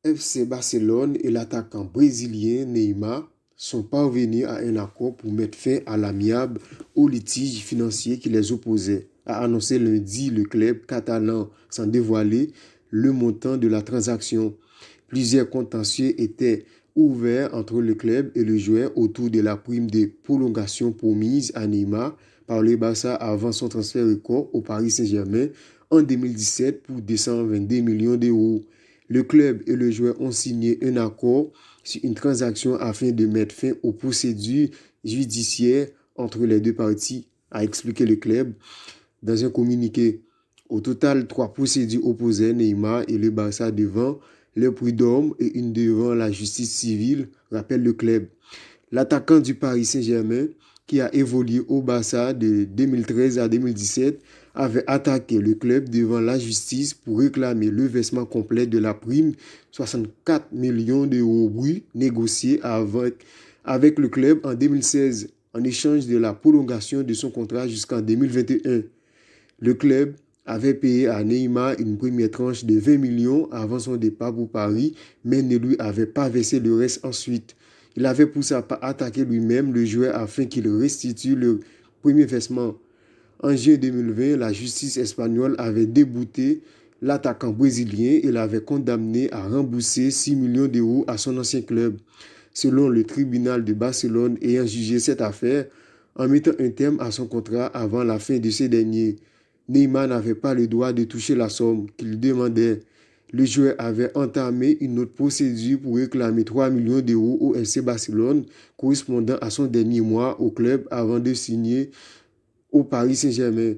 FC Barcelone et l'attaquant brésilien Neymar sont parvenus à un accord pour mettre fin à l'amiable au litige financier qui les opposait, a annoncé lundi le club catalan sans dévoiler le montant de la transaction. Plusieurs contentieux étaient ouverts entre le club et le joueur autour de la prime de prolongation promise à Neymar par le Barça avant son transfert record au Paris Saint-Germain en 2017 pour 222 millions d'euros. Le club et le joueur ont signé un accord sur une transaction afin de mettre fin aux procédures judiciaires entre les deux parties, a expliqué le club dans un communiqué. Au total, 3 procédures opposaient Neymar et le Barça devant le prud'homme et une devant la justice civile, rappelle le club. L'attaquant du Paris Saint-Germain, qui a évolué au Barça de 2013 à 2017, avait attaqué le club devant la justice pour réclamer le versement complet de la prime, 64 millions d'euros bruts négociés avec le club en 2016, en échange de la prolongation de son contrat jusqu'en 2021. Le club avait payé à Neymar une première tranche de 20 millions avant son départ pour Paris, mais ne lui avait pas versé le reste ensuite. Il avait pour sa part attaqué lui-même le joueur afin qu'il restitue le premier versement. En juin 2020, la justice espagnole avait débouté l'attaquant brésilien et l'avait condamné à rembourser 6 millions d'euros à son ancien club, selon le tribunal de Barcelone ayant jugé cette affaire en mettant un terme à son contrat avant la fin de ce dernier. Neymar n'avait pas le droit de toucher la somme qu'il demandait. Le joueur avait entamé une autre procédure pour réclamer 3 millions d'euros au FC Barcelone, correspondant à son dernier mois au club avant de signer au Paris Saint-Germain.